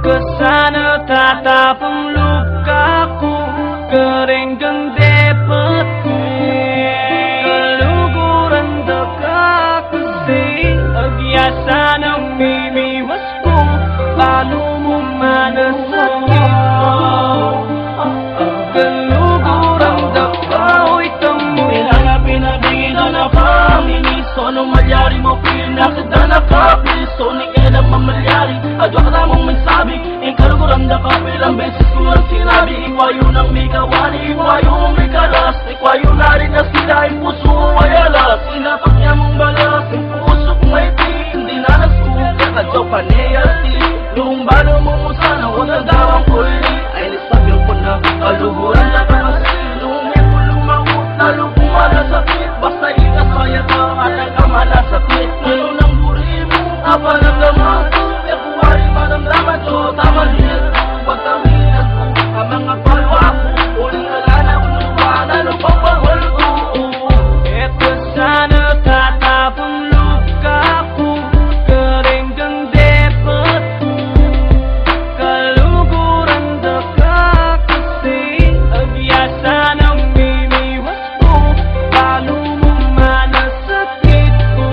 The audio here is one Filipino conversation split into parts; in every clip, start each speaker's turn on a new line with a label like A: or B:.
A: Kesana tatapang lukaku, kering gendepetku, keluguran dekat kesih, biasa mimiwasku, lalu mana sakitku, keluguran dekat temu. Pinabingin na kami, sono malyari mo pinakita kapil, sonik elang mamalyari, adwa ka namang mensabi, yung kaluguran da kapil, ang beses ko ang sinabi, ikwayo ng may kawani, ikwayo mong may kalas, ikwayo na rin na sila, yung puso ko ay alas, sinapak niya mong balas, yung puso ko may di, hindi na nasuka, kadyaw panayati, lumbalo mo mo sana, huwag na daw ang kuli, ay nisagyo ko na, kaluguran da kapil, lumay ko lumangot, lalo kumala sakit, basta ikasaya ka, anak ka malasakit, lalo ng buri mo, apa ng laman ko, ya kuwari manamdaman ko, tama din ko, pagkamihan ko, ang mga palwa ko, uling alana ko, lalo papahol ko. Ito sana tatapang lukaku, kering gendepetku, kaluguran dekat kesih, biasa mimiwasku, lalu mana sakitku,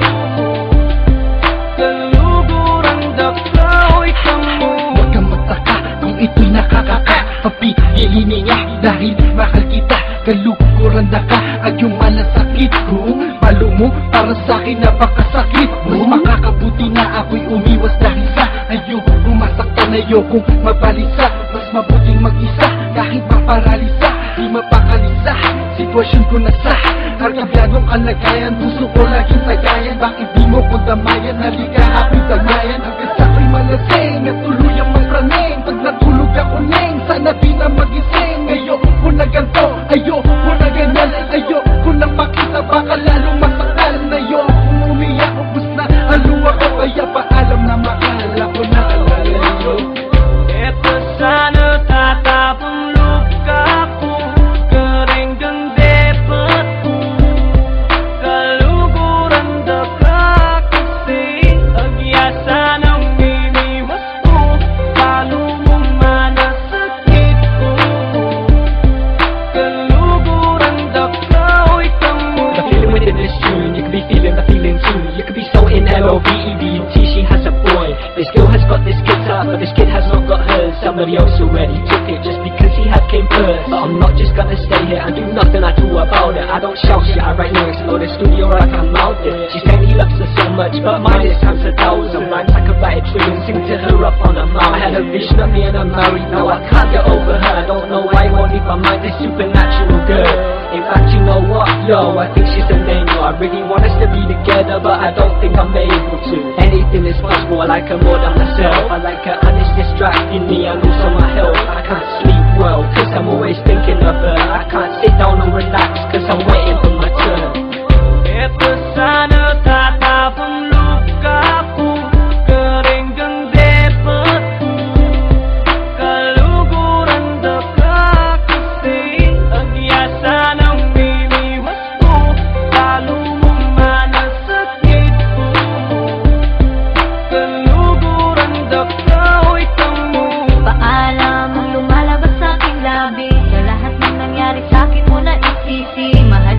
A: keluguran dekat temu.
B: Huwag kang magtaka kung ito'y nakakaka, papigilin niya dahil mahal kita, kaluguran da ka at yung malasakit ko, palo mo para sa'kin napakasakit mo, makakabuti na ako'y umiwas dahil sa ayoko masaktan, ayokong mabalisa, mas mabuting mag-isa kahit maparalisa, di mapakalisa, sitwasyon ko na sa karkabladong kalagayan, puso ko laging tagayan, bakit di mo ko damayan, halika ako'y tagayan, hanggang sa'ko'y malasing at tuluyang mapraning, pag natulog ako neng, sana di na magising, ayoko na ganto, ayoko na ganyan, ayoko nang makita, baka lalong masakal, ayoko umiyak, ubus na aluwa ko, kaya paalam na mahal ako na alalayo.
A: Ito sana tatapang lukaku, kering gendepetku, kaluguran dekat kesih, biasa mimiwasku, lalu mana sakitku, keluguran dekat temu.
C: The feeling within this tune, you could be feeling the feeling too. You could be so in L-O-V-E-D-T, she has a boy. This girl has got this guitar, but this kid has not got hers. Somebody else already took it just because he had came first. But I'm not just gonna stay here and do nothing at all about it. I don't shout shit, I write lyrics, go to the studio or I can mouth it. She's saying he loves her so much, but mine is times a thousand. Rhymes I could write a trillion, sing to her up on a mountain. I had a vision of me and I'm married, now I can't get over her. I don't know why I won't leave my mind, this supernatural girl. In fact, you know what, yo, I think she's an angel. I really want us to be together, but I don't think I'm able to. Anything is possible, I like her more than myself. I like her and it's distracting me and also my health. I can't sleep well, cause I'm always thinking of her. I can't sit down and relax, cause I'm waiting for my turn.
A: Ito sana tatapang lukaku, kering gendepetku, kaluguran dekat kesih, biasa mimiwasku, lalu mana sakitku, keluguran dekat temu.
D: Paalam ang lumalabas sa aking labi, sa lahat ng nangyari sa'kin mo na isisi, mahal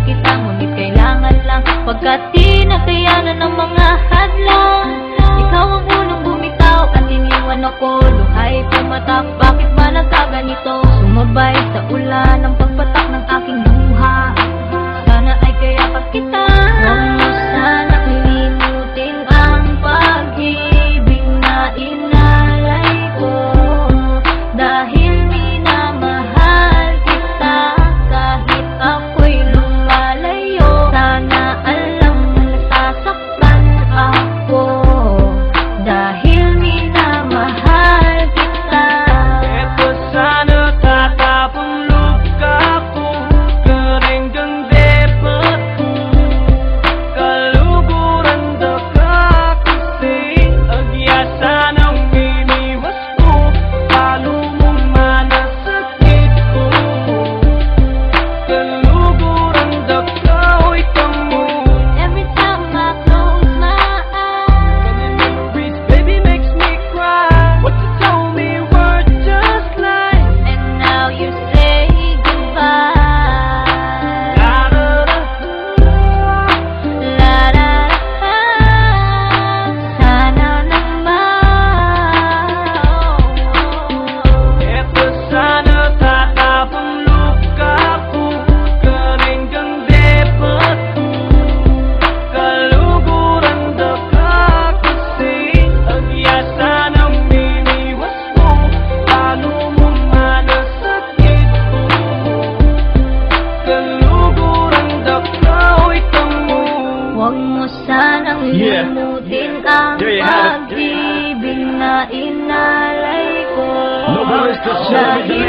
D: Limutin ang pag-ibig na inalay ko.
A: No words to say.